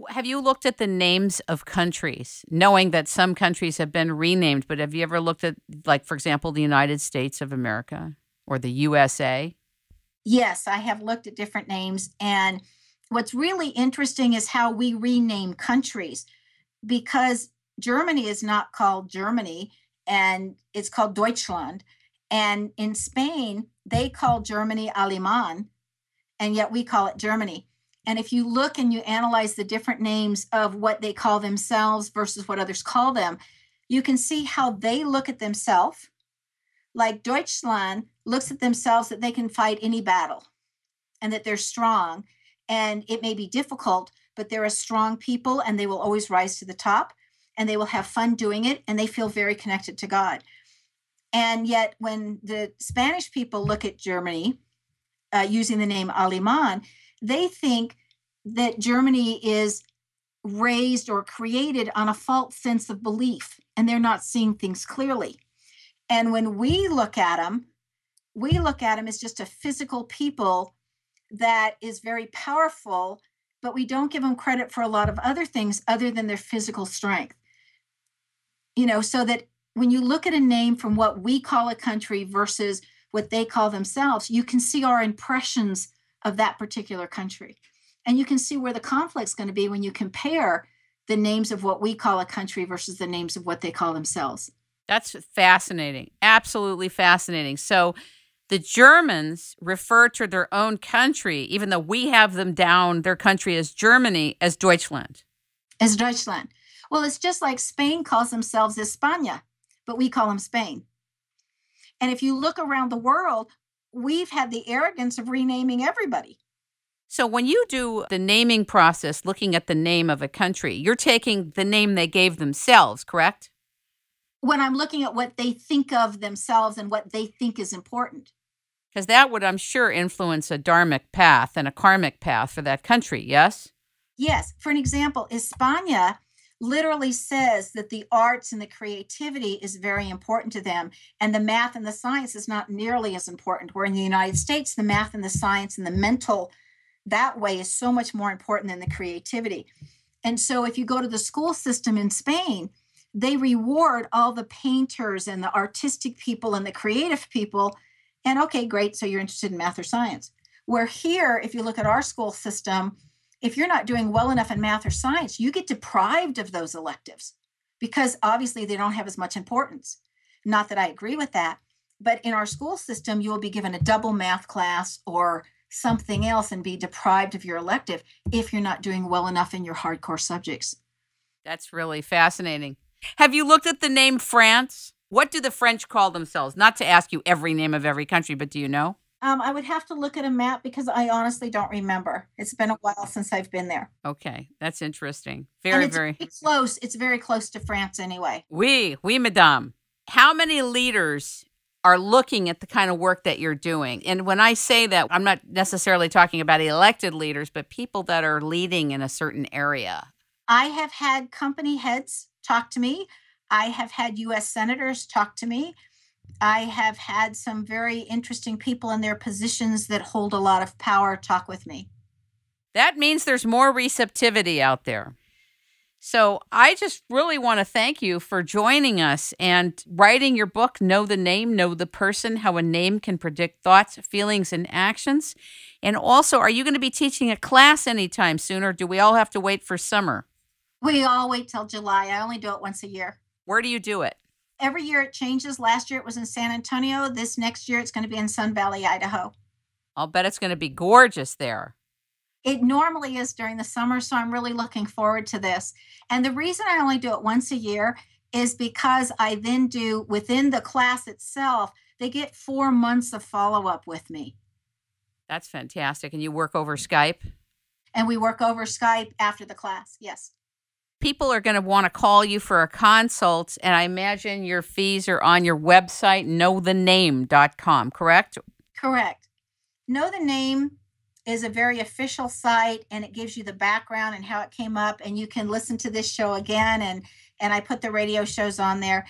Have you looked at the names of countries, knowing that some countries have been renamed, but have you ever looked at, like, for example, the United States of America or the USA? Yes, I have looked at different names. And what's really interesting is how we rename countries, because Germany is not called Germany, and it's called Deutschland. And in Spain, they call Germany Alemán, and yet we call it Germany. And if you look and you analyze the different names of what they call themselves versus what others call them, you can see how they look at themselves. Like Deutschland looks at themselves that they can fight any battle and that they're strong. And it may be difficult, but they're a strong people, and they will always rise to the top, and they will have fun doing it, and they feel very connected to God. And yet when the Spanish people look at Germany using the name Alemán, they think that Germany is raised or created on a false sense of belief, and they're not seeing things clearly. And when we look at them as just a physical people that is very powerful, but we don't give them credit for a lot of other things other than their physical strength. So that when you look at a name from what we call a country versus what they call themselves, you can see our impressions of that particular country. And you can see where the conflict's going to be when you compare the names of what we call a country versus the names of what they call themselves. That's fascinating. Absolutely fascinating. So the Germans refer to their own country, even though we have them down, their country as Germany, as Deutschland. As Deutschland. Well, it's just like Spain calls themselves España, but we call them Spain. And if you look around the world, we've had the arrogance of renaming everybody. So when you do the naming process, looking at the name of a country, you're taking the name they gave themselves, correct? When I'm looking at what they think of themselves and what they think is important. Because that would, I'm sure, influence a dharmic path and a karmic path for that country, yes? Yes. For an example, España literally says that the arts and the creativity is very important to them, and the math and the science is not nearly as important. Where in the United States, the math and the science and the mental, that way is so much more important than the creativity. And so if you go to the school system in Spain, they reward all the painters and the artistic people and the creative people. And okay, great. So you're interested in math or science. Where here, if you look at our school system, if you're not doing well enough in math or science, you get deprived of those electives because obviously they don't have as much importance. Not that I agree with that, but in our school system, you will be given a double math class or something else and be deprived of your elective if you're not doing well enough in your hardcore subjects. That's really fascinating. Have you looked at the name France? What do the French call themselves? Not to ask you every name of every country, but do you know? I would have to look at a map because I honestly don't remember. It's been a while since I've been there. Okay, that's interesting. Very close. It's very close to France anyway. Oui, madame. How many leaders are looking at the kind of work that you're doing? And when I say that, I'm not necessarily talking about elected leaders, but people that are leading in a certain area. I have had company heads talk to me. I have had U.S. senators talk to me. I have had some very interesting people in their positions that hold a lot of power talk with me. That means there's more receptivity out there. So I just really want to thank you for joining us and writing your book, Know the Name, Know the Person, How a Name Can Predict Thoughts, Feelings, and Actions. And also, are you going to be teaching a class anytime soon, or do we all have to wait for summer? We all wait till July. I only do it once a year. Where do you do it? Every year it changes. Last year it was in San Antonio. This next year it's going to be in Sun Valley, Idaho. I'll bet it's going to be gorgeous there. It normally is during the summer, so I'm really looking forward to this. And the reason I only do it once a year is because I then do, within the class itself, they get 4 months of follow-up with me. That's fantastic. And you work over Skype? And we work over Skype after the class, yes. People are going to want to call you for a consult, and I imagine your fees are on your website, knowthename.com, correct? Correct. Know the Name is a very official site, and it gives you the background and how it came up, and you can listen to this show again, and I put the radio shows on there.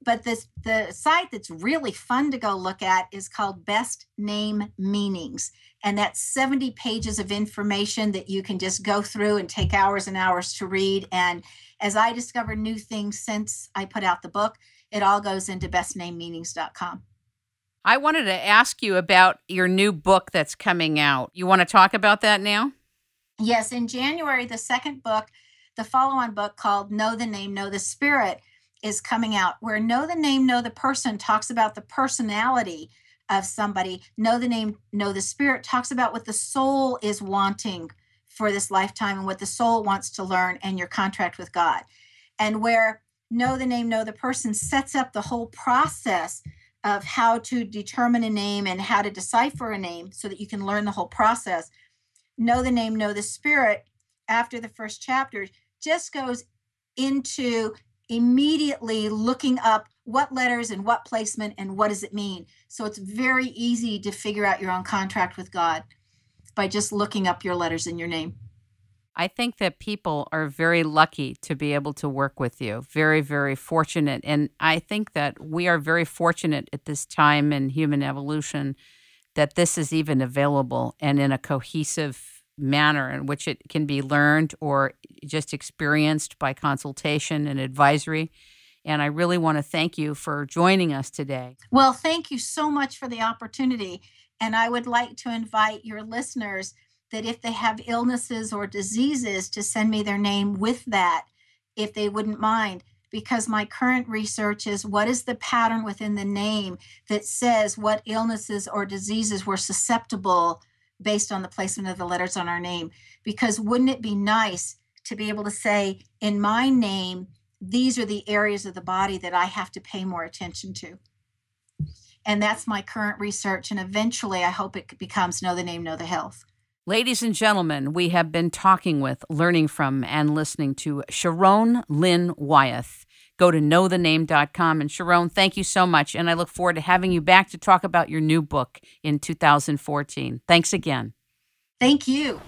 But the site that's really fun to go look at is called Best Name Meanings, and that's 70 pages of information that you can just go through and take hours and hours to read. And as I discover new things since I put out the book, it all goes into bestnamemeanings.com. I wanted to ask you about your new book that's coming out. You want to talk about that now? Yes, in January, the second book, the follow-on book called Know the Name, Know the Spirit, is coming out, where Know the Name, Know the Person talks about the personality of somebody. Know the Name, Know the Spirit talks about what the soul is wanting for this lifetime and what the soul wants to learn and your contract with God. And where Know the Name, Know the Person sets up the whole process of how to determine a name and how to decipher a name so that you can learn the whole process. Know the Name, Know the Spirit, after the first chapter, just goes into immediately looking up what letters and what placement and what does it mean. So it's very easy to figure out your own contract with God by just looking up your letters in your name. I think that people are very lucky to be able to work with you. Very, very fortunate. And I think that we are very fortunate at this time in human evolution that this is even available and in a cohesive manner in which it can be learned or just experienced by consultation and advisory. And I really want to thank you for joining us today. Well, thank you so much for the opportunity. And I would like to invite your listeners that if they have illnesses or diseases to send me their name with that, if they wouldn't mind, because my current research is what is the pattern within the name that says what illnesses or diseases were susceptible based on the placement of the letters on our name. Because wouldn't it be nice to be able to say, in my name, these are the areas of the body that I have to pay more attention to. And that's my current research. And eventually, I hope it becomes Know the Name, Know the Health. Ladies and gentlemen, we have been talking with, learning from, and listening to Sharón Lynn Wyeth. Go to knowthename.com. And Sharón, thank you so much. And I look forward to having you back to talk about your new book in 2014. Thanks again. Thank you.